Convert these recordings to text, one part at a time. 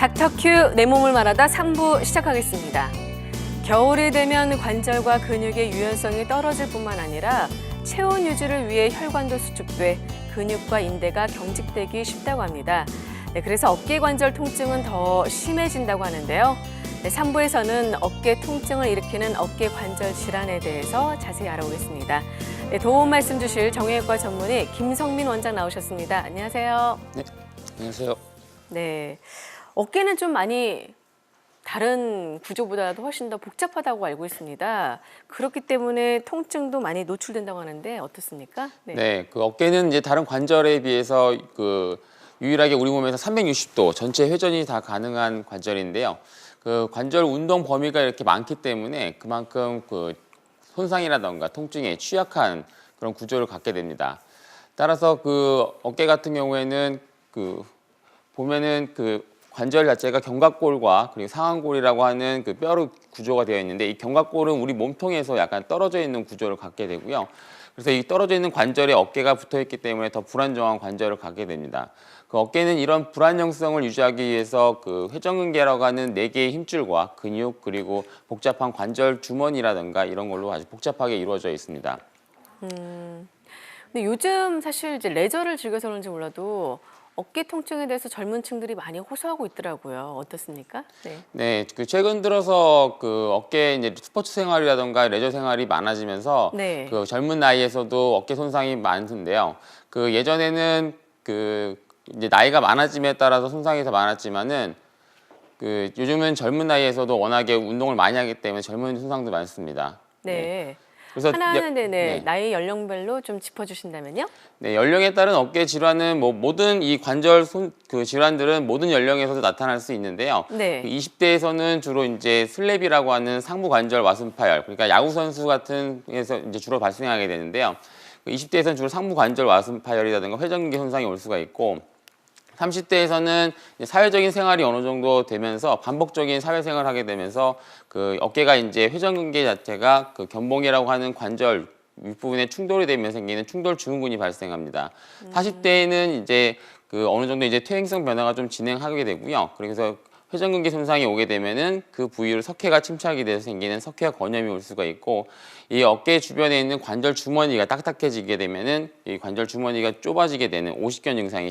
닥터큐 내 몸을 말하다 3부 시작하겠습니다. 겨울이 되면 관절과 근육의 유연성이 떨어질 뿐만 아니라 체온 유지를 위해 혈관도 수축돼 근육과 인대가 경직되기 쉽다고 합니다. 그래서 어깨 관절 통증은 더 심해진다고 하는데요. 3부에서는 어깨 통증을 일으키는 어깨 관절 질환에 대해서 자세히 알아보겠습니다. 도움 말씀 주실 정형외과 전문의 김성민 원장 나오셨습니다. 안녕하세요. 네, 안녕하세요. 네, 어깨는 좀 많이 다른 구조보다도 훨씬 더 복잡하다고 알고 있습니다. 그렇기 때문에 통증도 많이 노출된다고 하는데 어떻습니까? 네, 그 어깨는 이제 다른 관절에 비해서 유일하게 우리 몸에서 360도 전체 회전이 다 가능한 관절인데요. 그 관절 운동 범위가 이렇게 많기 때문에 그만큼 그 손상이라던가 통증에 취약한 그런 구조를 갖게 됩니다. 따라서 그 어깨 같은 경우에는 보면은 그 관절 자체가 견갑골과 그리고 상완골이라고 하는 그 뼈로 구조가 되어 있는데, 이 견갑골은 우리 몸통에서 약간 떨어져 있는 구조를 갖게 되고요. 그래서 이 떨어져 있는 관절에 어깨가 붙어 있기 때문에 더 불안정한 관절을 갖게 됩니다. 그 어깨는 이런 불안정성을 유지하기 위해서 그 회전근개라고 하는 4개의 힘줄과 근육 그리고 복잡한 관절 주머니라든가 이런 걸로 아주 복잡하게 이루어져 있습니다. 근데 요즘 사실 이제 레저를 즐겨서 그런지 몰라도 어깨 통증에 대해서 젊은 층들이 많이 호소하고 있더라고요. 어떻습니까? 네, 그 최근 들어서 그 어깨 이제 스포츠 생활이라던가 레저 생활이 많아지면서 그 젊은 나이에서도 어깨 손상이 많은데요. 그 예전에는 그 이제 나이가 많아짐에 따라서 손상이 더 많았지만은 그 요즘은 젊은 나이에서도 워낙에 운동을 많이 하기 때문에 젊은 손상도 많습니다. 그래서 하나하나 나이 연령별로 좀 짚어주신다면요? 네, 연령에 따른 어깨 질환은 모든 이 관절 그 질환들은 모든 연령에서도 나타날 수 있는데요. 20대에서는 주로 이제 슬랩이라고 하는 상부 관절 와순 파열, 그러니까 야구 선수 같은 에서 이제 주로 발생하게 되는데요. 20대에서는 주로 상부 관절 와순 파열이라든가 회전근개 손상이 올 수가 있고, 30대에서는 사회적인 생활이 어느 정도 되면서 반복적인 사회생활을 하게 되면서 그 어깨가 이제 회전근개 자체가 그 견봉이라고 하는 관절 윗부분에 충돌이 되면 생기는 충돌 증후군이 발생합니다. 40대에는 이제 그 어느 정도 이제 퇴행성 변화가 좀 진행하게 되고요. 그래서 회전근개 손상이 오게 되면은 그 부위로 석회가 침착이 돼서 생기는 석회화 건염이 올 수가 있고, 이 어깨 주변에 있는 관절 주머니가 딱딱해지게 되면은 이 관절 주머니가 좁아지게 되는 오십견 증상이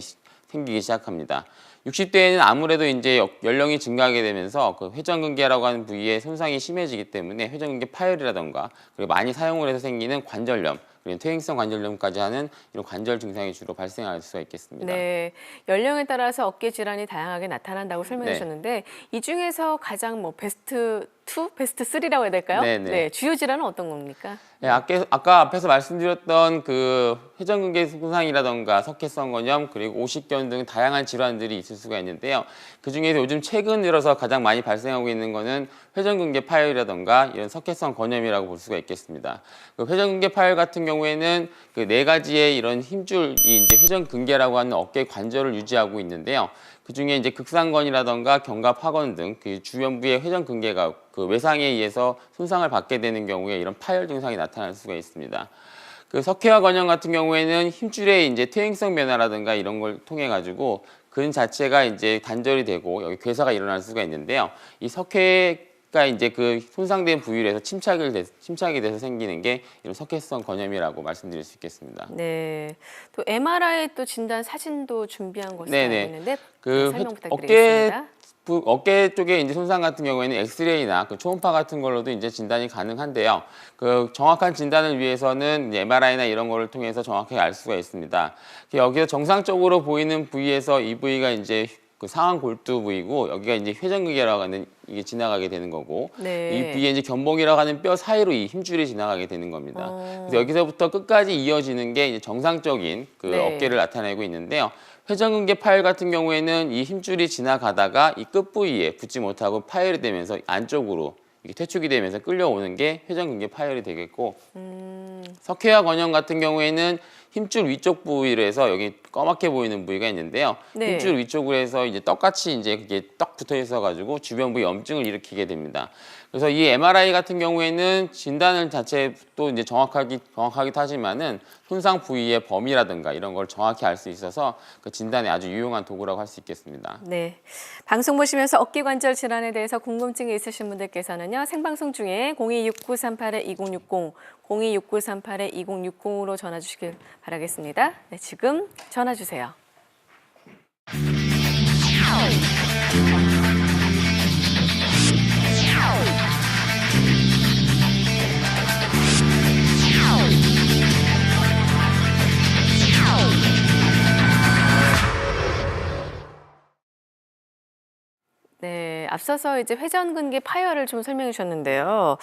생기기 시작합니다. 60대에는 아무래도 이제 연령이 증가하게 되면서 그 회전근개라고 하는 부위에 손상이 심해지기 때문에 회전근개 파열이라던가 그리고 많이 사용을 해서 생기는 관절염, 그리고 퇴행성 관절염까지 하는 이런 관절 증상이 주로 발생할 수가 있겠습니다. 네, 연령에 따라서 어깨 질환이 다양하게 나타난다고 설명해 주셨는데 이 중에서 가장 베스트 2, 베스트 3라고 해야 될까요? 주요 질환은 어떤 겁니까? 네, 아까 앞에서 말씀드렸던 그 회전근개 손상이라던가 석회성 건염 그리고 오십견 등 다양한 질환들이 있을 수가 있는데요. 그 중에서 요즘 최근 들어서 가장 많이 발생하고 있는 거는 회전근개 파열이라던가 이런 석회성 건염이라고 볼 수가 있겠습니다. 그 회전근개 파열 같은 경우에는 그 4가지의 이런 힘줄이 이제 회전근개라고 하는 어깨 관절을 유지하고 있는데요. 그 중에 이제 극상건이라던가 견갑하건 등 그 주변부의 회전근개가 그 외상에 의해서 손상을 받게 되는 경우에 이런 파열 증상이 나타날 수가 있습니다. 그 석회화 건염 같은 경우에는 힘줄의 이제 퇴행성 변화라든가 이런 걸 통해 가지고 근 자체가 이제 단절이 되고 여기 괴사가 일어날 수가 있는데요. 이 석회가 이제 그 손상된 부위에서 침착이 돼서 생기는 게 이런 석회성 건염이라고 말씀드릴 수 있겠습니다. 네, 또 MRI 또 진단 사진도 준비한 것으로 알고 있는데 설명 부탁드리겠습니다. 어깨 쪽에 이제 손상 같은 경우에는 엑스레이나 그 초음파 같은 걸로도 이제 진단이 가능한데요. 그 정확한 진단을 위해서는 MRI나 이런 거를 통해서 정확하게 알 수가 있습니다. 여기서 정상적으로 보이는 부위에서 이 부위가 이제 그 상완 골두 부위고, 여기가 이제 회전근개라고 하는 이게 지나가게 되는 거고, 이 부위에 이제 견봉이라고 하는 뼈 사이로 이 힘줄이 지나가게 되는 겁니다. 그래서 여기서부터 끝까지 이어지는 게 이제 정상적인 그 어깨를 나타내고 있는데요. 회전근개 파열 같은 경우에는 이 힘줄이 지나가다가 이 끝 부위에 붙지 못하고 파열이 되면서 안쪽으로 이게 퇴축이 되면서 끌려오는 게 회전근개 파열이 되겠고, 석회화 건염 같은 경우에는 힘줄 위쪽 부위로 해서 여기 꺼맣게 보이는 부위가 있는데요. 힘줄 위쪽으로 해서 이제 떡같이 이제 그게 떡 붙어 있어 가지고 주변 부위 염증을 일으키게 됩니다. 그래서 이 MRI 같은 경우에는 진단을 자체도 이제 정확하기도 하지만은 손상 부위의 범위라든가 이런 걸 정확히 알 수 있어서 그 진단에 아주 유용한 도구라고 할 수 있겠습니다. 네. 방송 보시면서 어깨 관절 질환에 대해서 궁금증이 있으신 분들께서는요. 생방송 중에 026938-2060, 026938-2060으로 전화 주시길 바라겠습니다. 네, 지금 전화 주세요. 네, 앞서서 이제 회전근개 파열을 좀 설명해 주셨는데요.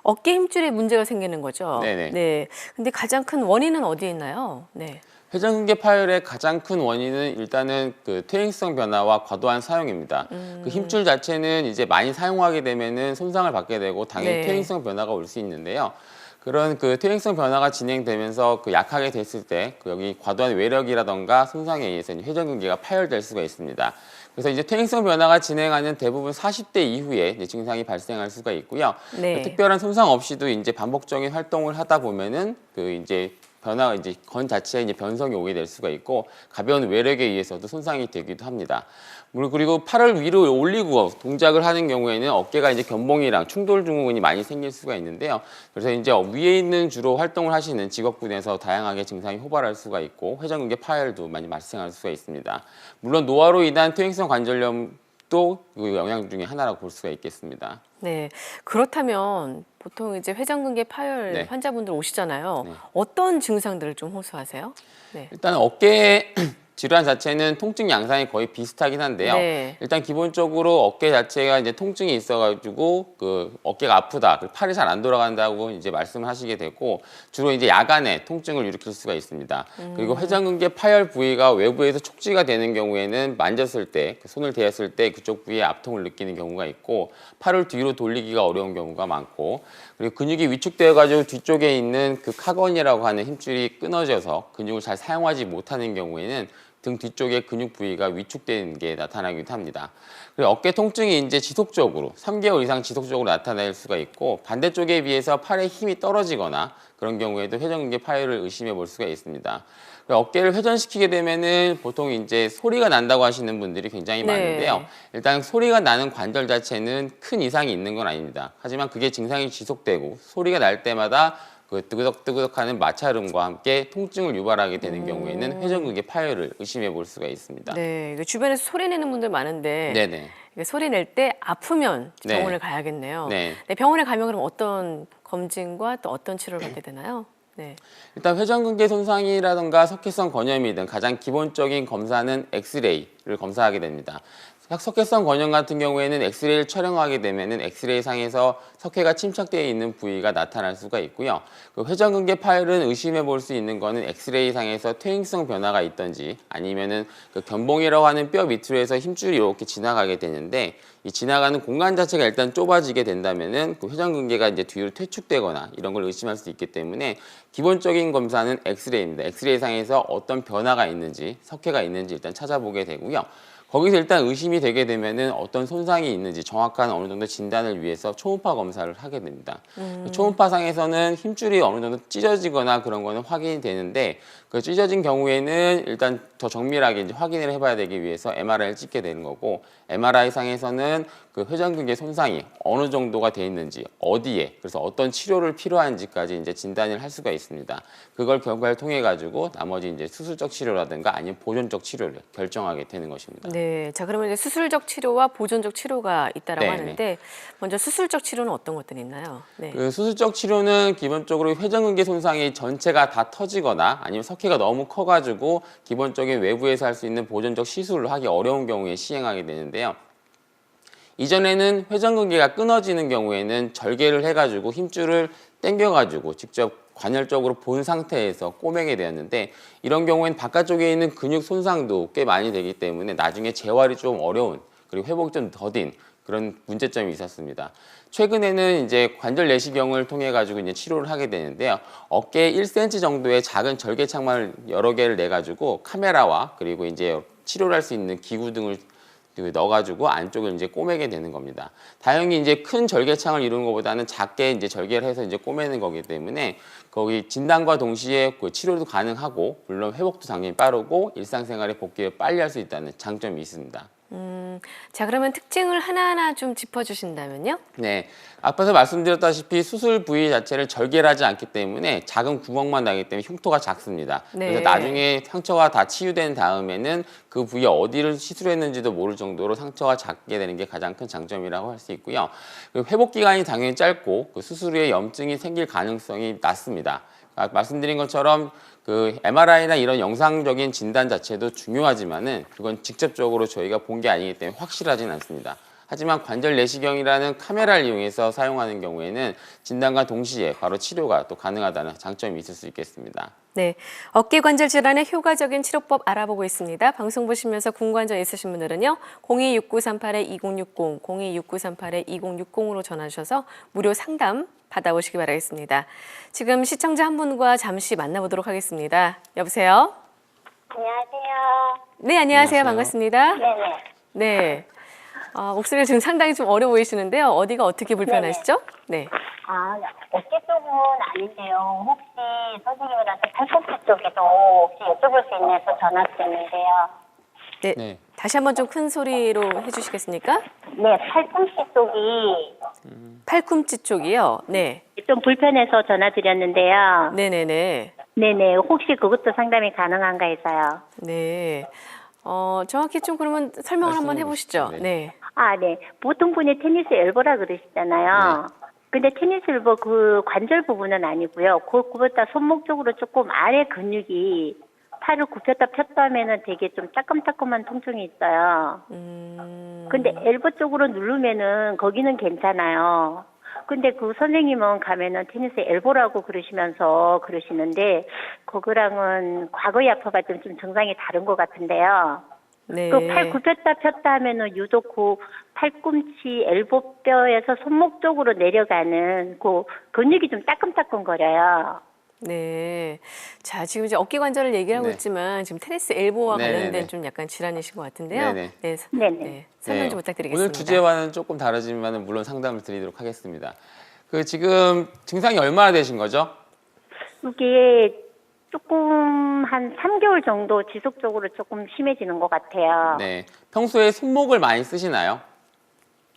어깨 힘줄에 문제가 생기는 거죠? 네네. 네. 근데 가장 큰 원인은 어디에 있나요? 네. 회전근개 파열의 가장 큰 원인은 일단은 그 퇴행성 변화와 과도한 사용입니다. 그 힘줄 자체는 이제 많이 사용하게 되면은 손상을 받게 되고 당연히 네. 퇴행성 변화가 올 수 있는데요. 그런 그 퇴행성 변화가 진행되면서 그 약하게 됐을 때 그 여기 과도한 외력이라던가 손상에 의해서 회전근개가 파열될 수가 있습니다. 그래서 이제 퇴행성 변화가 진행하는 대부분 40대 이후에 이제 증상이 발생할 수가 있고요. 네. 그 특별한 손상 없이도 이제 반복적인 활동을 하다 보면은 그 이제 변화가 이제 건 자체에 이제 변성이 오게 될 수가 있고 가벼운 외력에 의해서도 손상이 되기도 합니다. 그리고 팔을 위로 올리고 동작을 하는 경우에는 어깨가 이제 견봉이랑 충돌 증후군이 많이 생길 수가 있는데요. 그래서 이제 위에 있는 주로 활동을 하시는 직업군에서 다양하게 증상이 호발할 수가 있고 회전근개 파열도 많이 발생할 수가 있습니다. 물론 노화로 인한 퇴행성 관절염도 그 영향 중에 하나라고 볼 수가 있겠습니다. 네. 그렇다면 보통 이제 회전근개 파열 네. 환자분들 오시잖아요. 네. 어떤 증상들을 좀 호소하세요? 네. 일단 어깨 질환 자체는 통증 양상이 거의 비슷하긴 한데요. 네. 일단 기본적으로 어깨 자체가 이제 통증이 있어가지고 그 어깨가 아프다, 팔이 잘 안 돌아간다고 이제 말씀을 하시게 되고 주로 이제 야간에 통증을 일으킬 수가 있습니다. 그리고 회전근개 파열 부위가 외부에서 촉지가 되는 경우에는 만졌을 때, 손을 대었을 때 그쪽 부위에 압통을 느끼는 경우가 있고 팔을 뒤로 돌리기가 어려운 경우가 많고 그리고 근육이 위축되어가지고 뒤쪽에 있는 그 카건이라고 하는 힘줄이 끊어져서 근육을 잘 사용하지 못하는 경우에는 등 뒤쪽의 근육 부위가 위축되는 게 나타나기도 합니다. 그리고 어깨 통증이 이제 지속적으로 3개월 이상 지속적으로 나타날 수가 있고 반대쪽에 비해서 팔에 힘이 떨어지거나 그런 경우에도 회전근개 파열을 의심해 볼 수가 있습니다. 어깨를 회전시키게 되면은 보통 이제 소리가 난다고 하시는 분들이 굉장히 네. 많은데요. 일단 소리가 나는 관절 자체는 큰 이상이 있는 건 아닙니다. 하지만 그게 증상이 지속되고 소리가 날 때마다 그 뜨그덕뜨그덕하는 마찰음과 함께 통증을 유발하게 되는 경우에는 회전근개 파열을 의심해 볼 수가 있습니다. 네. 주변에서 소리 내는 분들 많은데 네네. 소리 낼 때 아프면 네. 병원을 가야겠네요. 네. 네, 병원에 가면 그럼 어떤 검진과 또 어떤 치료를 받게 되나요? 네. 일단 회전근개 손상이라든가 석회성 건염이 등 가장 기본적인 검사는 엑스레이를 검사하게 됩니다. 석회성 건염 같은 경우에는 엑스레이를 촬영하게 되면은 엑스레이 상에서 석회가 침착되어 있는 부위가 나타날 수가 있고요. 그 회전근개 파열은 의심해 볼 수 있는 거는 엑스레이 상에서 퇴행성 변화가 있던지 아니면은 그 견봉이라고 하는 뼈 밑으로 해서 힘줄이 이렇게 지나가게 되는데 이 지나가는 공간 자체가 일단 좁아지게 된다면은 그 회전근개가 이제 뒤로 퇴축되거나 이런 걸 의심할 수 있기 때문에 기본적인 검사는 엑스레이입니다. 엑스레이 상에서 어떤 변화가 있는지, 석회가 있는지 일단 찾아보게 되고요. 거기서 일단 의심이 되게 되면은 어떤 손상이 있는지 정확한 어느 정도 진단을 위해서 초음파 검사를 하게 됩니다. 초음파상에서는 힘줄이 어느 정도 찢어지거나 그런 거는 확인이 되는데 그 찢어진 경우에는 일단 더 정밀하게 이제 확인을 해봐야 되기 위해서 MRI를 찍게 되는 거고 MRI 상에서는 그 회전근개 손상이 어느 정도가 돼 있는지 어디에 그래서 어떤 치료를 필요한지까지 이제 진단을 할 수가 있습니다. 그걸 결과를 통해 가지고 나머지 이제 수술적 치료라든가 아니면 보존적 치료를 결정하게 되는 것입니다. 네. 자, 그러면 이제 수술적 치료와 보존적 치료가 있다라고 네네. 하는데 먼저 수술적 치료는 어떤 것들이 있나요? 네. 그 수술적 치료는 기본적으로 회전근개 손상이 전체가 다 터지거나 아니면 석회가 너무 커가지고 기본적인 외부에서 할 수 있는 보존적 시술을 하기 어려운 경우에 시행하게 되는데요. 이전에는 회전근개가 끊어지는 경우에는 절개를 해가지고 힘줄을 당겨가지고 직접 관열적으로 본 상태에서 꼬매게 되었는데 이런 경우에는 바깥쪽에 있는 근육 손상도 꽤 많이 되기 때문에 나중에 재활이 좀 어려운 그리고 회복이 좀 더딘 그런 문제점이 있었습니다. 최근에는 이제 관절 내시경을 통해 가지고 이제 치료를 하게 되는데요. 어깨에 1cm 정도의 작은 절개 창만을 여러 개를 내 가지고 카메라와 그리고 이제 치료를 할 수 있는 기구 등을 넣어가지고 안쪽을 이제 꼬매게 되는 겁니다. 다행히 이제 큰 절개창을 이루는 것보다는 작게 이제 절개를 해서 이제 꼬매는 거기 때문에 거기 진단과 동시에 그 치료도 가능하고 물론 회복도 당연히 빠르고 일상생활에 복귀를 빨리 할 수 있다는 장점이 있습니다. 자, 그러면 특징을 하나하나 좀 짚어주신다면요? 네, 앞에서 말씀드렸다시피 수술 부위 자체를 절개를 하지 않기 때문에 작은 구멍만 나기 때문에 흉터가 작습니다. 네. 그래서 나중에 상처가 다 치유된 다음에는 그 부위 어디를 시술했는지도 모를 정도로 상처가 작게 되는 게 가장 큰 장점이라고 할 수 있고요. 그리고 회복 기간이 당연히 짧고 그 수술 후에 염증이 생길 가능성이 낮습니다. 말씀드린 것처럼 그 MRI나 이런 영상적인 진단 자체도 중요하지만은 그건 직접적으로 저희가 본 게 아니기 때문에 확실하진 않습니다. 하지만 관절 내시경이라는 카메라를 이용해서 사용하는 경우에는 진단과 동시에 바로 치료가 또 가능하다는 장점이 있을 수 있겠습니다. 네, 어깨 관절 질환의 효과적인 치료법 알아보고 있습니다. 방송 보시면서 궁금한 점 있으신 분들은요. 026938-2060, 026938-2060으로 전화 주셔서 무료 상담 받아보시기 바라겠습니다. 지금 시청자 한 분과 잠시 만나보도록 하겠습니다. 여보세요? 안녕하세요. 네, 안녕하세요. 안녕하세요. 반갑습니다. 네네. 네. 목소리가 지금 상당히 좀 어려 보이시는데요. 어디가 어떻게 불편하시죠? 네. 어깨 쪽은 아닌데요. 혹시 선생님이한테 팔꿈치 쪽에도 혹시 여쭤볼 수 있나요? 해서 전화드렸는데요. 네. 네. 다시 한번 좀 큰 소리로 해주시겠습니까? 네, 팔꿈치 쪽이 팔꿈치 쪽이요. 네. 좀 불편해서 전화드렸는데요. 네네네. 네네, 혹시 그것도 상담이 가능한가 해서요. 네. 정확히 좀 그러면 설명을 한번 해보시죠. 네. 네. 네. 보통 분이 테니스 엘보라 그러시잖아요. 근데 테니스 엘보 그 관절 부분은 아니고요. 그거보다 손목 쪽으로 조금 아래 근육이 팔을 굽혔다 폈다 하면은 되게 좀 따끔따끔한 통증이 있어요. 근데 엘보 쪽으로 누르면은 거기는 괜찮아요. 근데 그 선생님은 가면은 테니스 엘보라고 그러시는데 그거랑은 과거의 아파가 좀 증상이 다른 것 같은데요. 네. 그 팔 굽혔다 폈다 하면은 유독 그 팔꿈치 엘보뼈에서 손목 쪽으로 내려가는 그 근육이 좀 따끔따끔거려요. 네. 자, 지금 이제 어깨 관절을 얘기하고 네. 있지만 지금 테니스 엘보와 네네네. 관련된 좀 약간 질환이신 것 같은데요. 네네. 네. 네네. 네. 설명 좀 부탁드리겠습니다. 오늘 주제와는 조금 다르지만 물론 상담을 드리도록 하겠습니다. 그 지금 증상이 얼마나 되신 거죠? 이게 조금 한 3개월 정도 지속적으로 조금 심해지는 것 같아요. 네. 평소에 손목을 많이 쓰시나요?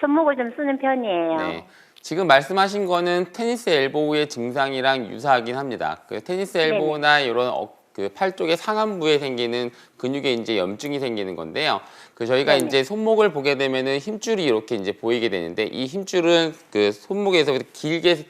손목을 좀 쓰는 편이에요. 네. 지금 말씀하신 거는 테니스 엘보우의 증상이랑 유사하긴 합니다. 그 테니스 엘보우나 이런 그 팔 쪽의 상안부에 생기는 근육에 이제 염증이 생기는 건데요. 그 저희가 네네. 이제 손목을 보게 되면은 힘줄이 이렇게 이제 보이게 되는데 이 힘줄은 그 손목에서 길게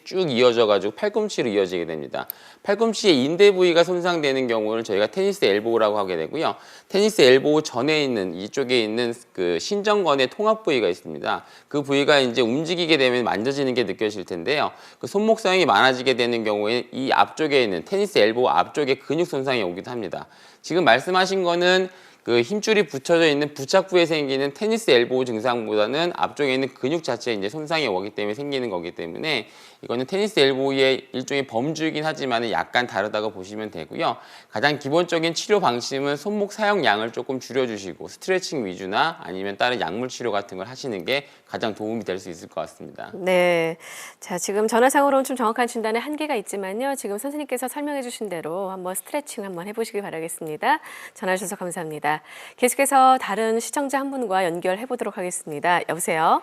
쭉 이어져 가지고 팔꿈치로 이어지게 됩니다. 팔꿈치의 인대 부위가 손상되는 경우를 저희가 테니스 엘보우라고 하게 되고요. 테니스 엘보우 전에 있는 이쪽에 있는 그 신전건의 통합 부위가 있습니다. 그 부위가 이제 움직이게 되면 만져지는 게 느껴질 텐데요. 그 손목 사용이 많아지게 되는 경우에 이 앞쪽에 있는 테니스 엘보우 앞쪽에 근육 손상이 오기도 합니다. 지금 말씀하신 거는 그 힘줄이 붙여져 있는 부착부에 생기는 테니스 엘보우 증상보다는 앞쪽에 있는 근육 자체에 이제 손상이 오기 때문에 생기는 거기 때문에 이거는 테니스 엘보우의 일종의 범주이긴 하지만 약간 다르다고 보시면 되고요. 가장 기본적인 치료 방식은 손목 사용량을 조금 줄여주시고 스트레칭 위주나 아니면 다른 약물 치료 같은 걸 하시는 게 가장 도움이 될 수 있을 것 같습니다. 네. 자, 지금 전화상으로는 좀 정확한 진단에 한계가 있지만요. 지금 선생님께서 설명해 주신 대로 한번 스트레칭 한번 해보시길 바라겠습니다. 전화 주셔서 감사합니다. 계속해서 다른 시청자 한 분과 연결해 보도록 하겠습니다. 여보세요?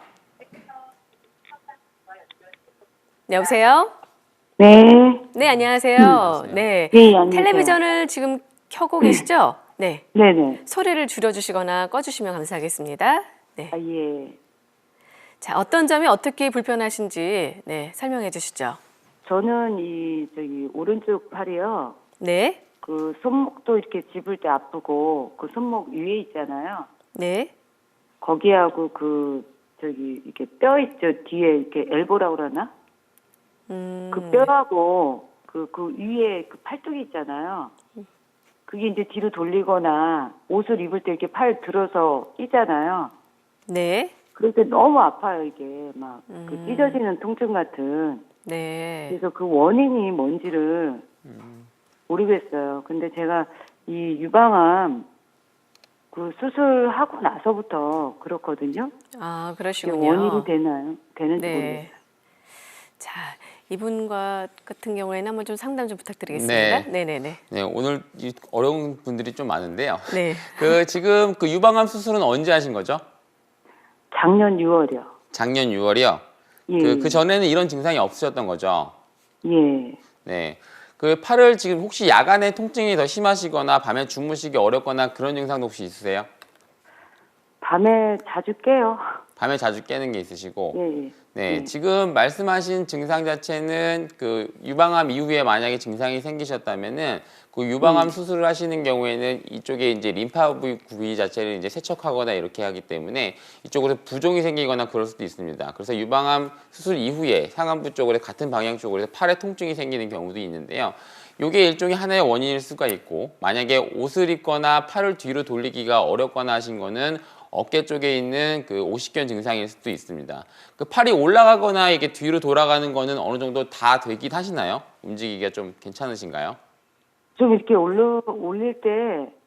네, 여보세요? 네. 네, 안녕하세요. 네. 네, 안녕하세요. 텔레비전을 지금 켜고 계시죠? 네. 네네. 소리를 줄여주시거나 꺼주시면 감사하겠습니다. 네. 예. 자, 어떤 점이 어떻게 불편하신지 네, 설명해 주시죠. 저는 오른쪽 팔이요. 네. 그 손목도 이렇게 집을 때 아프고 그 손목 위에 있잖아요. 네. 거기하고 이렇게 뼈 있죠. 뒤에 이렇게 엘보라고 그러나? 그 뼈하고 그 위에 그 팔뚝이 있잖아요. 그게 이제 뒤로 돌리거나 옷을 입을 때 이렇게 팔 들어서 끼잖아요. 네. 그럴 때 너무 아파요, 이게. 막, 그 찢어지는 통증 같은. 네. 그래서 그 원인이 뭔지를 모르겠어요. 근데 제가 이 유방암 그 수술하고 나서부터 그렇거든요. 아, 이게 그러시군요. 원인이 되는지 네. 모르겠어요. 자, 이분과 같은 경우에는 한번 좀 상담 좀 부탁드리겠습니다. 네. 네네네. 네, 오늘 어려운 분들이 좀 많은데요. 네. 지금 그 유방암 수술은 언제 하신 거죠? 작년 6월이요. 작년 6월이요. 예. 그 전에는 이런 증상이 없으셨던 거죠? 예. 네. 그 팔을 지금 혹시 야간에 통증이 더 심하시거나 밤에 주무시기 어렵거나 그런 증상도 혹시 있으세요? 밤에 자주 깨요. 밤에 자주 깨는 게 있으시고. 예. 예. 네, 예. 지금 말씀하신 증상 자체는 그 유방암 이후에 만약에 증상이 생기셨다면은 그 유방암 수술을 하시는 경우에는 이쪽에 이제 림파 부위 자체를 이제 세척하거나 이렇게 하기 때문에 이쪽으로 부종이 생기거나 그럴 수도 있습니다. 그래서 유방암 수술 이후에 상안부 쪽으로 같은 방향 쪽으로 해서 팔에 통증이 생기는 경우도 있는데요. 이게 일종의 하나의 원인일 수가 있고, 만약에 옷을 입거나 팔을 뒤로 돌리기가 어렵거나 하신 거는 어깨 쪽에 있는 그 오십견 증상일 수도 있습니다. 그 팔이 올라가거나 이게 뒤로 돌아가는 거는 어느 정도 다 되긴 하시나요? 움직이기가 좀 괜찮으신가요? 좀 이렇게 올릴 때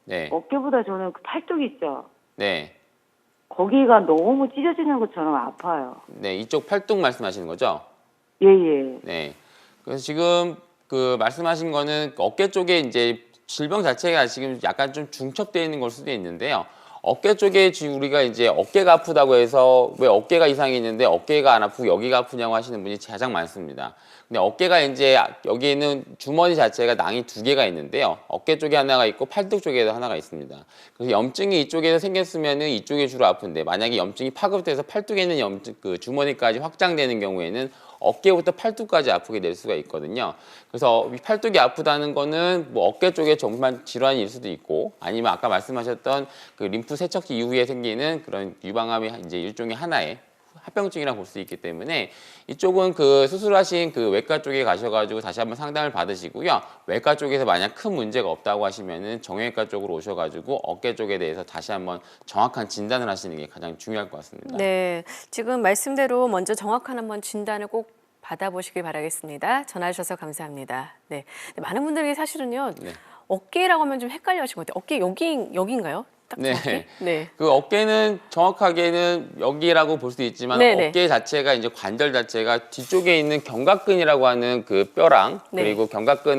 네. 어깨보다 저는 그 팔뚝 있죠. 네. 거기가 너무 찢어지는 것처럼 아파요. 네. 이쪽 팔뚝 말씀하시는 거죠? 예예. 네. 그래서 지금 그 말씀하신 거는 어깨 쪽에 이제 질병 자체가 지금 약간 좀 중첩되어 있는 걸 수도 있는데요. 어깨 쪽에 지금 우리가 이제 어깨가 아프다고 해서 왜 어깨가 이상이 있는데 어깨가 안 아프고 여기가 아프냐고 하시는 분이 가장 많습니다. 근데 어깨가 이제 여기 있는 주머니 자체가 낭이 두 개가 있는데요. 어깨 쪽에 하나가 있고 팔뚝 쪽에도 하나가 있습니다. 그래서 염증이 이쪽에서 생겼으면은 이쪽이 주로 아픈데 만약에 염증이 파급돼서 팔뚝에 있는 염증 그 주머니까지 확장되는 경우에는 어깨부터 팔뚝까지 아프게 될 수가 있거든요. 그래서 팔뚝이 아프다는 거는 뭐 어깨 쪽에 정말 질환일 수도 있고 아니면 아까 말씀하셨던 그 림프 세척기 이후에 생기는 그런 유방암이 이제 일종의 하나의 합병증이라고 볼 수 있기 때문에 이쪽은 그 수술하신 그 외과 쪽에 가셔가지고 다시 한번 상담을 받으시고요. 외과 쪽에서 만약 큰 문제가 없다고 하시면은 정형외과 쪽으로 오셔가지고 어깨 쪽에 대해서 다시 한번 정확한 진단을 하시는 게 가장 중요할 것 같습니다. 네, 지금 말씀대로 먼저 정확한 한번 진단을 꼭 받아보시길 바라겠습니다. 전화 주셔서 감사합니다. 네, 많은 분들이 사실은요 네. 어깨라고 하면 좀 헷갈려하시는 것 같아요. 어깨 여기인가요? 딱 정확히? 네. 네. 그 어깨는 정확하게는 여기라고 볼 수 있지만 네네. 어깨 자체가 이제 관절 자체가 뒤쪽에 있는 견갑근이라고 하는 그 뼈랑 네. 그리고 견갑근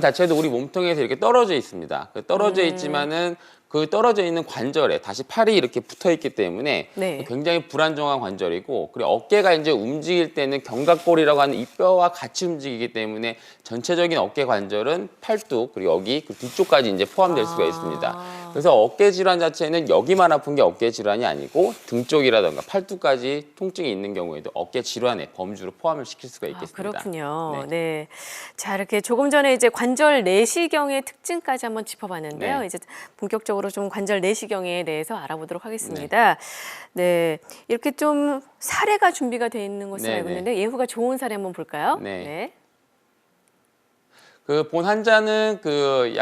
자체도 우리 몸통에서 이렇게 떨어져 있습니다. 그 떨어져 있지만은 그 떨어져 있는 관절에 다시 팔이 이렇게 붙어 있기 때문에 네. 굉장히 불안정한 관절이고 그리고 어깨가 이제 움직일 때는 견갑골이라고 하는 이 뼈와 같이 움직이기 때문에 전체적인 어깨 관절은 팔뚝 그리고 여기 그 뒤쪽까지 이제 포함될 수가 있습니다. 그래서 어깨 질환 자체는 여기만 아픈 게 어깨 질환이 아니고 등 쪽이라든가 팔뚝까지 통증이 있는 경우에도 어깨 질환의 범주로 포함을 시킬 수가 있겠습니다. 그렇군요. 네. 네. 자, 이렇게 조금 전에 이제 관절 내시경의 특징까지 한번 짚어봤는데요. 네. 이제 본격적으로 좀 관절 내시경에 대해서 알아보도록 하겠습니다. 네. 이렇게 좀 사례가 준비가 돼 있는 것으로 네, 알고 네. 있는데 예후가 좋은 사례 한번 볼까요? 네. 그 본 환자는 그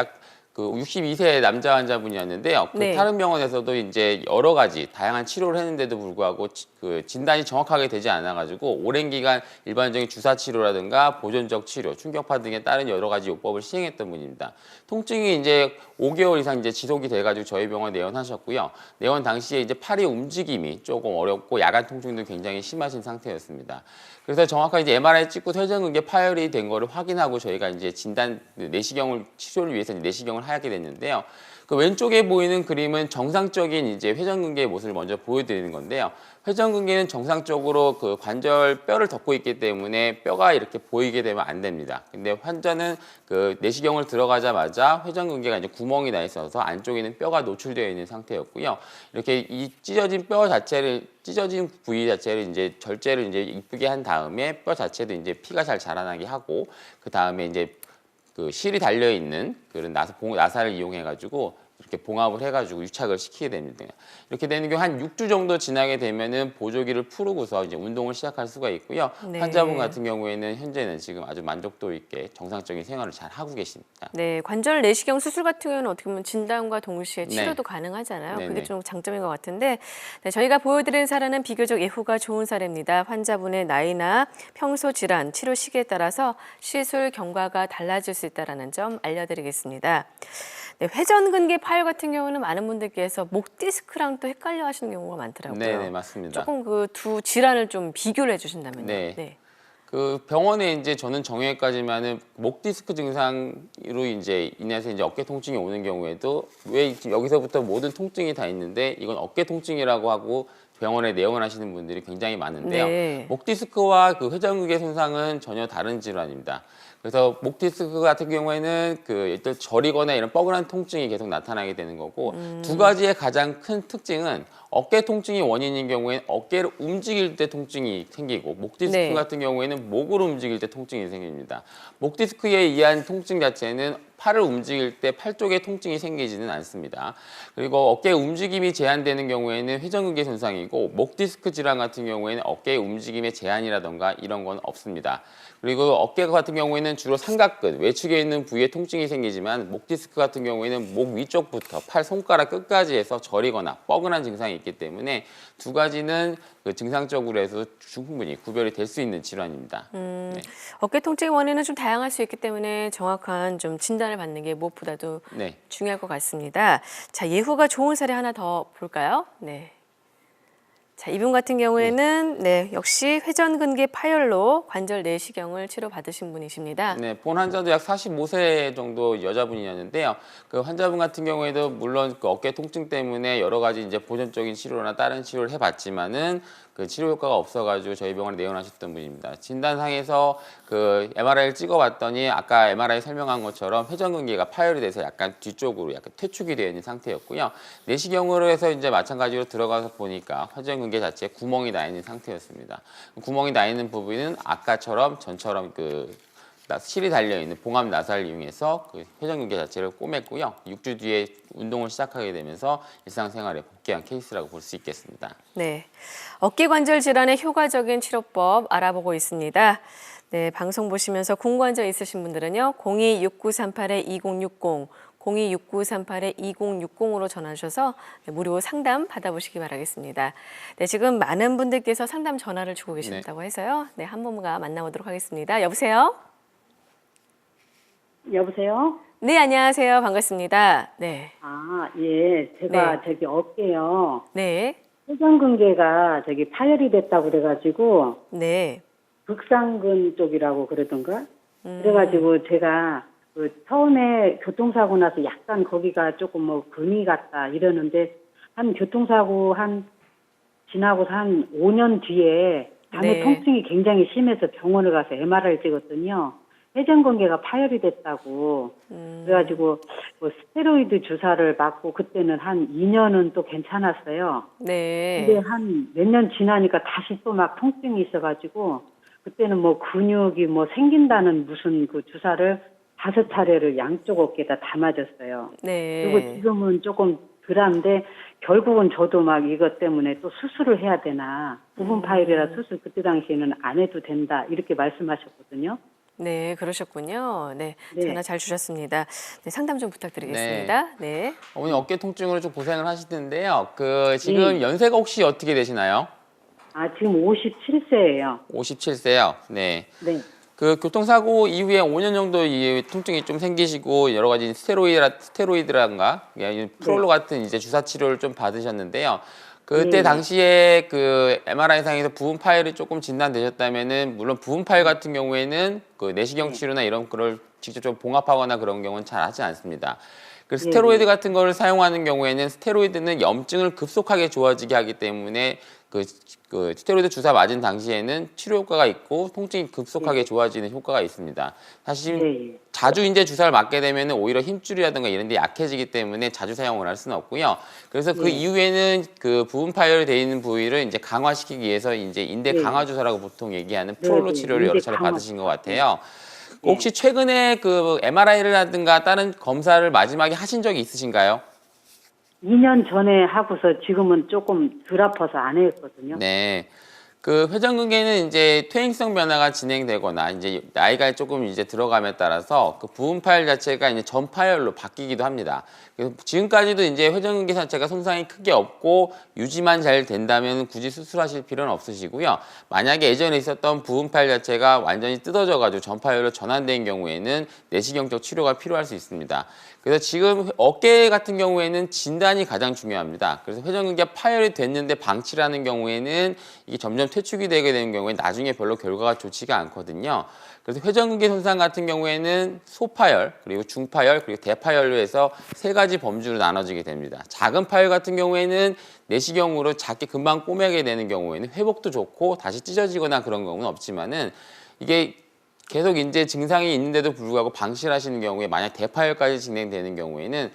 62세 남자 환자분이었는데요. 그 네. 다른 병원에서도 이제 여러 가지 다양한 치료를 했는데도 불구하고 그 진단이 정확하게 되지 않아가지고 오랜 기간 일반적인 주사 치료라든가 보존적 치료, 충격파 등에 따른 여러 가지 요법을 시행했던 분입니다. 통증이 이제 5개월 이상 이제 지속이 돼가지고 저희 병원에 내원하셨고요. 내원 당시에 이제 팔이 움직임이 조금 어렵고 야간 통증도 굉장히 심하신 상태였습니다. 그래서 정확하게 이제 MRI 찍고 회전근개 파열이 된 거를 확인하고 저희가 이제 진단 내시경을 치료를 위해서 내시경을 하게 됐는데요. 그 왼쪽에 보이는 그림은 정상적인 이제 회전근개의 모습을 먼저 보여드리는 건데요. 회전근개는 정상적으로 그 관절 뼈를 덮고 있기 때문에 뼈가 이렇게 보이게 되면 안 됩니다. 근데 환자는 그 내시경을 들어가자마자 회전근개가 이제 구멍이 나 있어서 안쪽에는 뼈가 노출되어 있는 상태였고요. 이렇게 이 찢어진 부위 자체를 이제 절제를 이제 이쁘게 한 다음에 뼈 자체도 이제 피가 잘 자라나게 하고 그 다음에 이제 그 실이 달려 있는 그런 나사를 이용해 가지고 이렇게 봉합을 해가지고 유착을 시키게 됩니다. 이렇게 되는 경우 한 6주 정도 지나게 되면은 보조기를 풀고서 이제 운동을 시작할 수가 있고요. 네. 환자분 같은 경우에는 현재는 지금 아주 만족도 있게 정상적인 생활을 잘 하고 계십니다. 네, 관절 내시경 수술 같은 경우는 어떻게 보면 진단과 동시에 치료도 네. 가능하잖아요. 네네. 그게 좀 장점인 것 같은데 네, 저희가 보여드린 사례는 비교적 예후가 좋은 사례입니다. 환자분의 나이나 평소 질환, 치료 시기에 따라서 시술 경과가 달라질 수 있다는 점 알려드리겠습니다. 네, 회전근개 파열 파열 같은 경우는 많은 분들께서 목 디스크랑 또 헷갈려 하시는 경우가 많더라고요. 네, 맞습니다. 조금 그 두 질환을 좀 비교를 해주신다면요. 네. 그 병원에 이제 저는 정형외과지만은 목 디스크 증상으로 이제 인해서 이제 어깨 통증이 오는 경우에도 왜 여기서부터 모든 통증이 다 있는데 이건 어깨 통증이라고 하고 병원에 내원하시는 분들이 굉장히 많은데요. 네. 목 디스크와 그 회전근개 손상은 전혀 다른 질환입니다. 그래서 목 디스크 같은 경우에는 그 일단 저리거나 이런 뻐근한 통증이 계속 나타나게 되는 거고 두 가지의 가장 큰 특징은 어깨 통증이 원인인 경우에는 어깨를 움직일 때 통증이 생기고 목 디스크 네. 같은 경우에는 목을 움직일 때 통증이 생깁니다. 목 디스크에 의한 통증 자체는 팔을 움직일 때 팔 쪽에 통증이 생기지는 않습니다. 그리고 어깨 움직임이 제한되는 경우에는 회전근개 손상이고 목 디스크 질환 같은 경우에는 어깨 움직임의 제한이라던가 이런 건 없습니다. 그리고 어깨 같은 경우에는 주로 삼각근, 외측에 있는 부위에 통증이 생기지만 목 디스크 같은 경우에는 목 위쪽부터 팔 손가락 끝까지 해서 저리거나 뻐근한 증상이 있기 때문에 두 가지는 그 증상적으로 해서 충분히 구별이 될 수 있는 질환입니다. 네. 어깨 통증의 원인은 좀 다양할 수 있기 때문에 정확한 좀 진단을 받는 게 무엇보다도 네. 중요할 것 같습니다. 자, 예후가 좋은 사례 하나 더 볼까요? 네. 자, 이분 같은 경우에는 네, 역시 회전근개 파열로 관절 내시경을 치료받으신 분이십니다. 네, 본 환자도 약 45세 정도 여자분이었는데요. 그 환자분 같은 경우에도 물론 그 어깨 통증 때문에 여러 가지 이제 보존적인 치료나 다른 치료를 해봤지만은 그 치료 효과가 없어가지고 저희 병원에 내원하셨던 분입니다. 진단상에서 그 MRI를 찍어봤더니 아까 MRI 설명한 것처럼 회전근개가 파열이 돼서 약간 뒤쪽으로 약간 퇴축이 되어 있는 상태였고요. 내시경으로 해서 이제 마찬가지로 들어가서 보니까 회전근개 자체에 구멍이 나 있는 상태였습니다. 구멍이 나 있는 부분은 아까처럼 전처럼 그 실이 달려있는 봉합 나사를 이용해서 그 회전근개 자체를 꼬맸고요. 6주 뒤에 운동을 시작하게 되면서 일상생활에 복귀한 케이스라고 볼 수 있겠습니다. 네, 어깨 관절 질환의 효과적인 치료법 알아보고 있습니다. 네, 방송 보시면서 궁금한 점 있으신 분들은요. 026938-2060, 026938-2060으로 전화 주셔서 무료 상담 받아보시기 바라겠습니다. 네, 지금 많은 분들께서 상담 전화를 주고 계신다고 해서요. 네, 한 분과 만나보도록 하겠습니다. 여보세요? 여보세요? 네, 안녕하세요. 반갑습니다. 네. 아, 예. 제가 네. 저기 어깨요. 네. 회전근개가 저기 파열이 됐다고 그래가지고 네. 극상근 쪽이라고 그러던가? 그래가지고 제가 그 처음에 교통사고 나서 약간 거기가 조금 뭐 근이 같다 이러는데 한 교통사고 지나고서 한 5년 뒤에 다음에 네. 통증이 굉장히 심해서 병원을 가서 MRI를 찍었더니요. 회전근개가 파열이 됐다고 그래가지고 뭐 스테로이드 주사를 맞고 그때는 한 2년은 또 괜찮았어요. 네. 근데 한 몇 년 지나니까 다시 또 막 통증이 있어가지고 그때는 뭐 근육이 뭐 생긴다는 무슨 그 주사를 5차례를 양쪽 어깨에다 다 맞았어요. 네. 그리고 지금은 조금 덜한데 결국은 저도 막 이것 때문에 또 수술을 해야 되나 부분 파열이라 수술 그때 당시에는 안 해도 된다 이렇게 말씀하셨거든요. 네, 그러셨군요. 네, 네. 전화 잘 주셨습니다. 네, 상담 좀 부탁드리겠습니다. 네. 어머니 어깨 통증으로 좀 고생을 하시는데요. 그 지금 연세가 혹시 어떻게 되시나요? 아, 지금 57세예요. 57세요. 네. 네. 그 교통사고 이후에 5년 정도 이 통증이 좀 생기시고 여러 가지 스테로이드란가 프롤로 같은 이제 주사 치료를 좀 받으셨는데요. 그때 당시에 그 MRI상에서 부분 파열이 조금 진단되셨다면은 물론 부분 파열 같은 경우에는 그 내시경 치료나 이런 거를 직접 좀 봉합하거나 그런 경우는 잘 하지 않습니다. 그 스테로이드 같은 거를 사용하는 경우에는 스테로이드는 염증을 급속하게 좋아지게 하기 때문에 그 스테로이드 주사 맞은 당시에는 치료 효과가 있고 통증이 급속하게 좋아지는 효과가 있습니다. 사실 자주 이제 주사를 맞게 되면 오히려 힘줄이라든가 이런 데 약해지기 때문에 자주 사용을 할 수는 없고요. 그래서 그 이후에는 그 부분 파열이 돼 있는 부위를 이제 강화시키기 위해서 이제 인대 강화 주사라고 보통 얘기하는 프롤로 치료를 여러 차례 받으신 것 같아요. 혹시 최근에 그 MRI를 하든가 다른 검사를 마지막에 하신 적이 있으신가요? 2년 전에 하고서 지금은 조금 덜 아파서 안 했거든요. 네. 그 회전근개는 이제 퇴행성 변화가 진행되거나 이제 나이가 조금 이제 들어감에 따라서 그 부분 파열 자체가 이제 전 파열로 바뀌기도 합니다. 그래서 지금까지도 이제 회전근개 자체가 손상이 크게 없고 유지만 잘 된다면 굳이 수술하실 필요는 없으시고요. 만약에 예전에 있었던 부분 파열 자체가 완전히 뜯어져가지고 전 파열로 전환된 경우에는 내시경적 치료가 필요할 수 있습니다. 그래서 지금 어깨 같은 경우에는 진단이 가장 중요합니다. 그래서 회전근개 파열이 됐는데 방치를 하는 경우에는 이게 점점 퇴축이 되게 되는 경우에 나중에 별로 결과가 좋지가 않거든요. 그래서 회전근개 손상 같은 경우에는 소파열, 그리고 중파열, 그리고 대파열로 해서 세 가지 범주로 나눠지게 됩니다. 작은 파열 같은 경우에는 내시경으로 작게 금방 꼬매게 되는 경우에는 회복도 좋고 다시 찢어지거나 그런 경우는 없지만은 이게 계속 이제 증상이 있는데도 불구하고 방치를 하시는 경우에 만약 대파열까지 진행되는 경우에는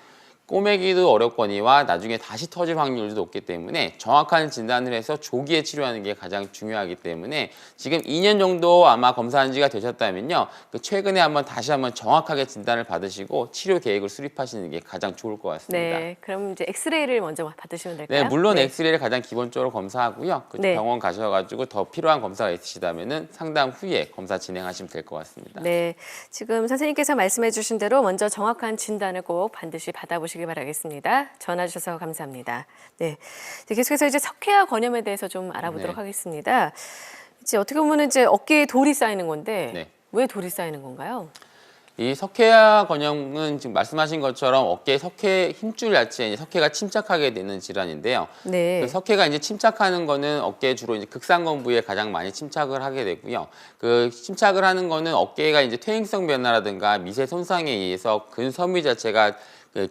꼬매기도 어렵거니와 나중에 다시 터질 확률도 높기 때문에 정확한 진단을 해서 조기에 치료하는 게 가장 중요하기 때문에 지금 2년 정도 아마 검사한 지가 되셨다면요. 그 최근에 다시 한번 정확하게 진단을 받으시고 치료 계획을 수립하시는 게 가장 좋을 것 같습니다. 네, 그럼 이제 엑스레이를 먼저 받으시면 될까요? 네, 물론 엑스레이를 가장 기본적으로 검사하고요. 그 네. 병원 가셔가지고 더 필요한 검사가 있으시다면은 상담 후에 검사 진행하시면 될 것 같습니다. 네, 지금 선생님께서 말씀해 주신 대로 먼저 정확한 진단을 꼭 반드시 받아보시길 바라겠습니다. 전화 주셔서 감사합니다. 네, 계속해서 이제 석회화 건염에 대해서 좀 알아보도록 네. 하겠습니다. 이제 어떻게 보면 이제 어깨에 돌이 쌓이는 건데 네. 왜 돌이 쌓이는 건가요? 이 석회화 건염은 지금 말씀하신 것처럼 어깨 석회 힘줄 자체에 석회가 침착하게 되는 질환인데요. 네. 그 석회가 이제 침착하는 거는 어깨 주로 이제 극상권 부위에 가장 많이 침착을 하게 되고요. 그 침착을 하는 거는 어깨가 이제 퇴행성 변화라든가 미세 손상에 의해서 근섬유 자체가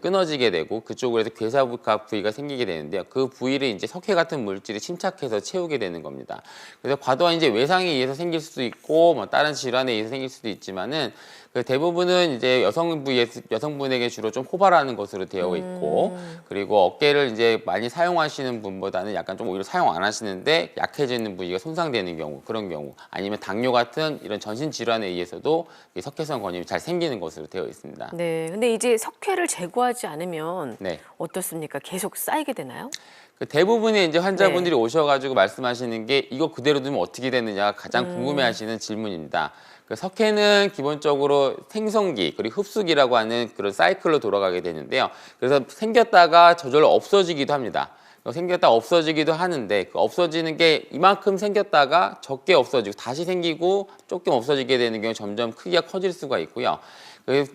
끊어지게 되고 그쪽으로 해서 괴사부각 부위가 생기게 되는데요. 그 부위를 이제 석회 같은 물질이 침착해서 채우게 되는 겁니다. 그래서 과도한 이제 외상에 의해서 생길 수도 있고 뭐 다른 질환에 의해서 생길 수도 있지만은 그 대부분은 이제 여성분에게 주로 좀 호발하는 것으로 되어 있고 그리고 어깨를 이제 많이 사용하시는 분보다는 약간 좀 오히려 사용 안 하시는데 약해지는 부위가 손상되는 경우 그런 경우 아니면 당뇨 같은 이런 전신 질환에 의해서도 이 석회성 건염이 잘 생기는 것으로 되어 있습니다. 네, 근데 이제 석회를 제거하지 않으면 네. 어떻습니까? 계속 쌓이게 되나요? 그 대부분의 이제 환자분들이 오셔가지고 말씀하시는 게 이거 그대로 두면 어떻게 되느냐가 가장 궁금해하시는 질문입니다. 그 석회는 기본적으로 생성기 그리고 흡수기라고 하는 그런 사이클로 돌아가게 되는데요. 그래서 생겼다가 저절로 없어지기도 합니다. 생겼다 없어지기도 하는데 그 없어지는 게 이만큼 생겼다가 적게 없어지고 다시 생기고 조금 없어지게 되는 경우 점점 크기가 커질 수가 있고요.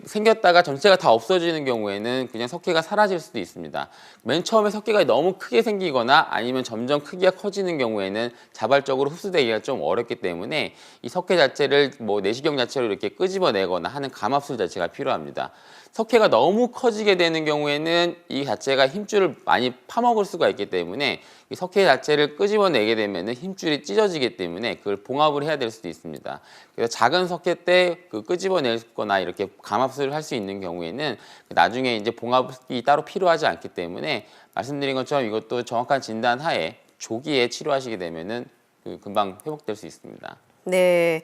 생겼다가 전체가 다 없어지는 경우에는 그냥 석회가 사라질 수도 있습니다. 맨 처음에 석회가 너무 크게 생기거나 아니면 점점 크기가 커지는 경우에는 자발적으로 흡수되기가 좀 어렵기 때문에 이 석회 자체를 뭐 내시경 자체로 이렇게 끄집어내거나 하는 감압술 자체가 필요합니다. 석회가 너무 커지게 되는 경우에는 이 자체가 힘줄을 많이 파먹을 수가 있기 때문에 이 석회 자체를 끄집어내게 되면 힘줄이 찢어지기 때문에 그걸 봉합을 해야 될 수도 있습니다. 그래서 작은 석회 때 그 끄집어내거나 이렇게 감압술을 할 수 있는 경우에는 나중에 이제 봉합이 따로 필요하지 않기 때문에 말씀드린 것처럼 이것도 정확한 진단 하에 조기에 치료하시게 되면은 금방 회복될 수 있습니다. 네,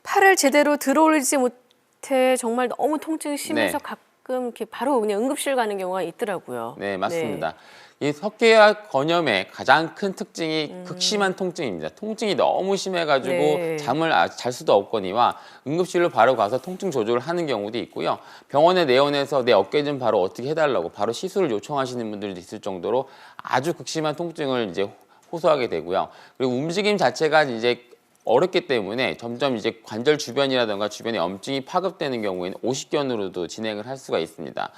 팔을 제대로 들어올리지 못해 정말 너무 통증이 심해서 네. 가끔 이렇게 바로 그냥 응급실 가는 경우가 있더라고요. 네, 맞습니다. 이 석회화 건염의 가장 큰 특징이 극심한 통증입니다. 통증이 너무 심해가지고 네. 잠을 잘 수도 없거니와 응급실로 바로 가서 통증 조절을 하는 경우도 있고요. 병원에 내원해서 내 어깨 좀 바로 어떻게 해달라고 바로 시술을 요청하시는 분들도 있을 정도로 아주 극심한 통증을 이제 호소하게 되고요. 그리고 움직임 자체가 이제 어렵기 때문에 점점 이제 관절 주변이라든가 주변에 염증이 파급되는 경우에는 오십견으로도 진행을 할 수가 있습니다.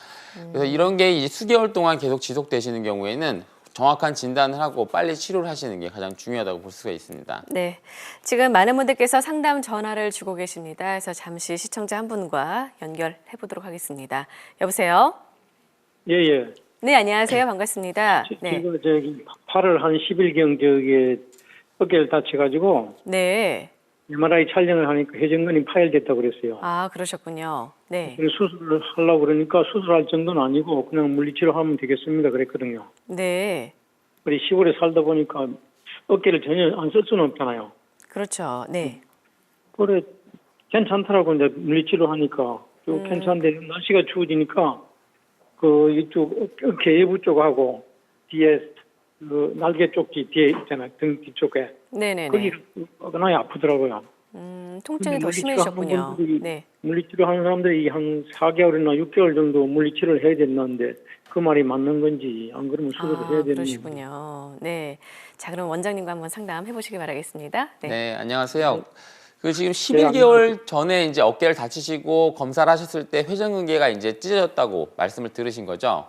그래서 이런 게 이제 수개월 동안 계속 지속되시는 경우에는 정확한 진단을 하고 빨리 치료를 하시는 게 가장 중요하다고 볼 수가 있습니다. 네, 지금 많은 분들께서 상담 전화를 주고 계십니다. 그래서 잠시 시청자 한 분과 연결해 보도록 하겠습니다. 여보세요? 예. 네, 안녕하세요. 반갑습니다. 네. 지금 저기 팔을 한 10일경 저기 어깨를 다쳐가지고 네. MRI 촬영을 하니까 회전근이 파열됐다고 그랬어요. 아, 그러셨군요. 네. 그래서 수술을 하려고 그러니까 수술할 정도는 아니고 그냥 물리치료하면 되겠습니다 그랬거든요. 네. 우리 시골에 살다 보니까 어깨를 전혀 안 쓸 수는 없잖아요. 그렇죠. 네. 그래 괜찮더라고 이제 물리치료하니까 좀 괜찮은데 날씨가 추워지니까 그 이쪽 어깨 예부 쪽하고 뒤에 그 날개 쪽지 뒤에 있잖아요. 등 뒤쪽에. 네네네. 거기가 워낙 아프더라고요. 통증이 더 근데 심해지셨군요. 네. 물리치료 하는 사람들이 한 4개월이나 6개월 정도 물리치료를 해야 된다는데 그 말이 맞는 건지 안 그러면 수술을 해야 되는 건지. 그러시군요. 네. 자, 그럼 원장님과 한번 상담해 보시기 바라겠습니다. 네. 네, 안녕하세요. 그 지금 11개월 전에 이제 어깨를 다치시고 검사를 하셨을 때 회전근개가 이제 찢어졌다고 말씀을 들으신 거죠?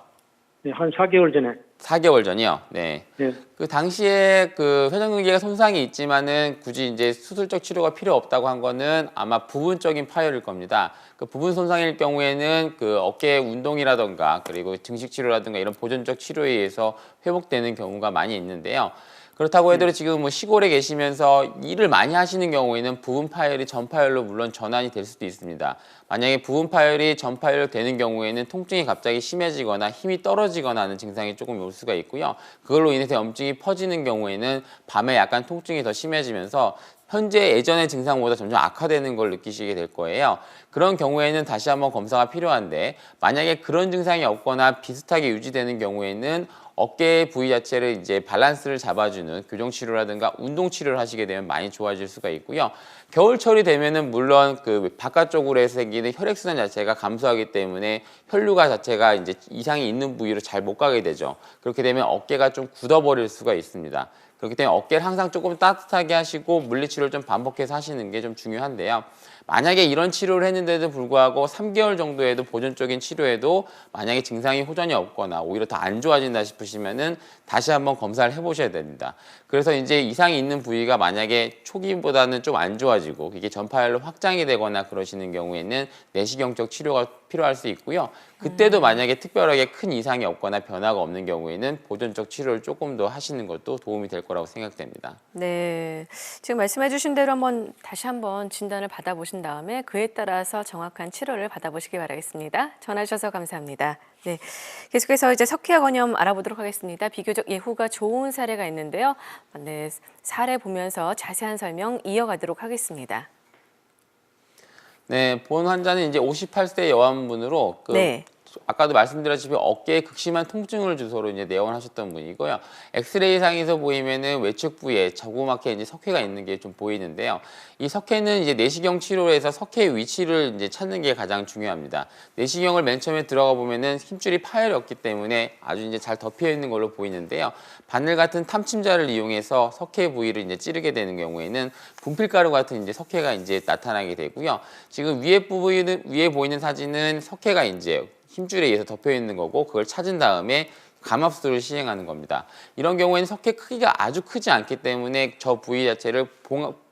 네, 한 4개월 전에. 4개월 전이요. 네. 네. 그 당시에 그 회전근개가 손상이 있지만은 굳이 이제 수술적 치료가 필요 없다고 한 거는 아마 부분적인 파열일 겁니다. 그 부분 손상일 경우에는 그 어깨 운동이라던가 그리고 증식 치료라든가 이런 보존적 치료에 의해서 회복되는 경우가 많이 있는데요. 그렇다고 해도 지금 뭐 시골에 계시면서 일을 많이 하시는 경우에는 부분 파열이 전 파열로 물론 전환이 될 수도 있습니다. 만약에 부분 파열이 전 파열로 되는 경우에는 통증이 갑자기 심해지거나 힘이 떨어지거나 하는 증상이 조금 올 수가 있고요. 그걸로 인해서 염증이 퍼지는 경우에는 밤에 약간 통증이 더 심해지면서 현재 예전의 증상보다 점점 악화되는 걸 느끼시게 될 거예요. 그런 경우에는 다시 한번 검사가 필요한데 만약에 그런 증상이 없거나 비슷하게 유지되는 경우에는 어깨 부위 자체를 이제 밸런스를 잡아주는 교정 치료라든가 운동 치료를 하시게 되면 많이 좋아질 수가 있고요. 겨울철이 되면은 물론 그 바깥쪽으로 해서 생기는 혈액순환 자체가 감소하기 때문에 혈류가 자체가 이제 이상이 있는 부위로 잘 못 가게 되죠. 그렇게 되면 어깨가 좀 굳어버릴 수가 있습니다. 그렇기 때문에 어깨를 항상 조금 따뜻하게 하시고 물리치료를 좀 반복해서 하시는 게 좀 중요한데요. 만약에 이런 치료를 했는데도 불구하고 3개월 정도에도 보존적인 치료에도 만약에 증상이 호전이 없거나 오히려 더 안 좋아진다 싶으시면은 다시 한번 검사를 해보셔야 됩니다. 그래서 이제 이상이 있는 부위가 만약에 초기보다는 좀 안 좋아지고 이게 전파열로 확장이 되거나 그러시는 경우에는 내시경적 치료가 필요할 수 있고요. 그때도 만약에 특별하게 큰 이상이 없거나 변화가 없는 경우에는 보존적 치료를 조금 더 하시는 것도 도움이 될 거라고 생각됩니다. 네, 지금 말씀해 주신 대로 다시 한번 진단을 받아보신 다음에 그에 따라서 정확한 치료를 받아보시기 바라겠습니다. 전화 주셔서 감사합니다. 네, 계속해서 이제 석회화 건염 알아보도록 하겠습니다. 비교적 예후가 좋은 사례가 있는데요. 네, 사례 보면서 자세한 설명 이어가도록 하겠습니다. 네, 본 환자는 이제 58세 여아분으로 네. 아까도 말씀드렸지만 어깨에 극심한 통증을 주소로 이제 내원하셨던 분이고요. 엑스레이상에서 보이면은 외측 부위에 자그맣게 이제 석회가 있는 게 좀 보이는데요. 이 석회는 이제 내시경 치료에서 석회의 위치를 이제 찾는 게 가장 중요합니다. 내시경을 맨 처음에 들어가 보면은 힘줄이 파열이 없기 때문에 아주 이제 잘 덮여 있는 걸로 보이는데요. 바늘 같은 탐침자를 이용해서 석회 부위를 이제 찌르게 되는 경우에는 분필가루 같은 이제 석회가 이제 나타나게 되고요. 지금 위에 보이는 사진은 석회가 이제 힘줄에 의해서 덮여 있는 거고 그걸 찾은 다음에 감압술을 시행하는 겁니다. 이런 경우에는 석회 크기가 아주 크지 않기 때문에 저 부위 자체를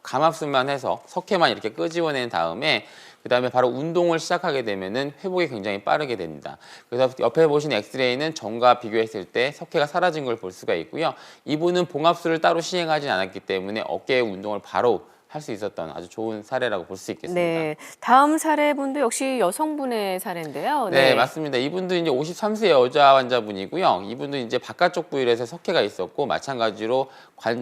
감압술만 해서 석회만 이렇게 끄집어낸 다음에 그 다음에 바로 운동을 시작하게 되면은 회복이 굉장히 빠르게 됩니다. 그래서 옆에 보신 엑스레이는 전과 비교했을 때 석회가 사라진 걸 볼 수가 있고요. 이분은 봉합술을 따로 시행하지 않았기 때문에 어깨의 운동을 바로 할 수 있었던 아주 좋은 사례라고 볼 수 있겠습니다. 네, 다음 사례분도 역시 여성분의 사례인데요. 네, 맞습니다. 이분도 이제 53세 여자 환자분이고요. 이분도 이제 바깥쪽 부위에서 석회가 있었고 마찬가지로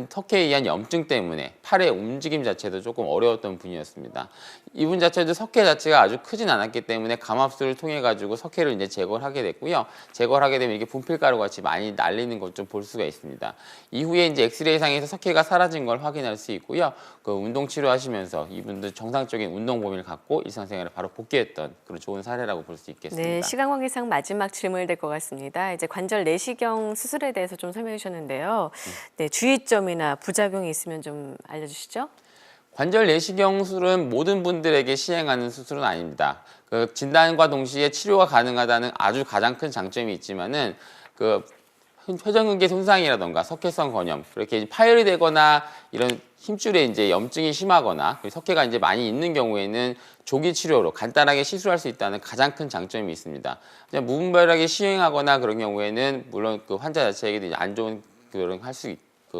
석회에 의한 염증 때문에 팔의 움직임 자체도 조금 어려웠던 분이었습니다. 이분 자체도 석회 자체가 아주 크진 않았기 때문에 감압술을 통해 가지고 석회를 이제 제거를 하게 됐고요. 제거를 하게 되면 이게 분필가루 같이 많이 날리는 걸 좀 볼 수가 있습니다. 이후에 이제 엑스레이상에서 석회가 사라진 걸 확인할 수 있고요. 그 운동 치료하시면서 이분도 정상적인 운동 범위를 갖고 일상생활에 바로 복귀했던 그런 좋은 사례라고 볼 수 있겠습니다. 네, 시간 관계상 마지막 질문이 될 것 같습니다. 이제 관절 내시경 수술에 대해서 좀 설명해 주셨는데요. 네, 주의점이나 부작용이 있으면 좀 알려주시죠. 관절 내시경 수술은 모든 분들에게 시행하는 수술은 아닙니다. 그 진단과 동시에 치료가 가능하다는 아주 가장 큰 장점이 있지만은 그 회전근개 손상이라던가 석회성 건염, 그렇게 파열이 되거나 이런 힘줄에 이제 염증이 심하거나 석회가 이제 많이 있는 경우에는 조기 치료로 간단하게 시술할 수 있다는 가장 큰 장점이 있습니다. 그냥 무분별하게 시행하거나 그런 경우에는 물론 그 환자 자체에게도 이제 안 좋은 그런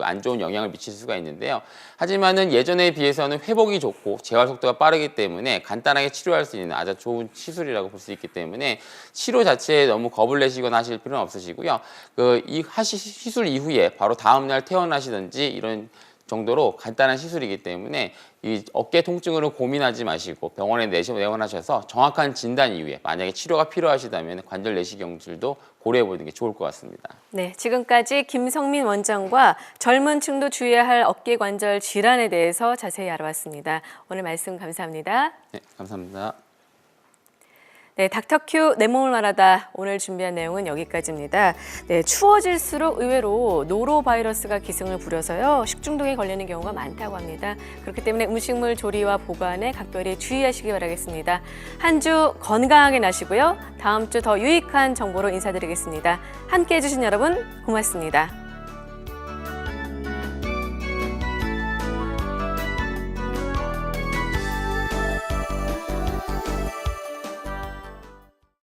안 좋은 영향을 미칠 수가 있는데요. 하지만은 예전에 비해서는 회복이 좋고 재활 속도가 빠르기 때문에 간단하게 치료할 수 있는 아주 좋은 시술이라고 볼 수 있기 때문에 치료 자체에 너무 겁을 내시거나 하실 필요는 없으시고요. 시술 이후에 바로 다음 날 퇴원하시든지 이런 정도로 간단한 시술이기 때문에 이 어깨 통증으로 고민하지 마시고 병원에 내원하셔서 정확한 진단 이후에 만약에 치료가 필요하시다면 관절 내시경술도 고려해 보는 게 좋을 것 같습니다. 네, 지금까지 김성민 원장과 젊은 층도 주의해야 할 어깨 관절 질환에 대해서 자세히 알아봤습니다. 오늘 말씀 감사합니다. 네, 감사합니다. 네, 닥터큐 내 몸을 말하다 오늘 준비한 내용은 여기까지입니다. 네, 추워질수록 의외로 노로바이러스가 기승을 부려서요 식중독에 걸리는 경우가 많다고 합니다. 그렇기 때문에 음식물 조리와 보관에 각별히 주의하시기 바라겠습니다. 한 주 건강하게 나시고요. 다음 주 더 유익한 정보로 인사드리겠습니다. 함께해 주신 여러분 고맙습니다.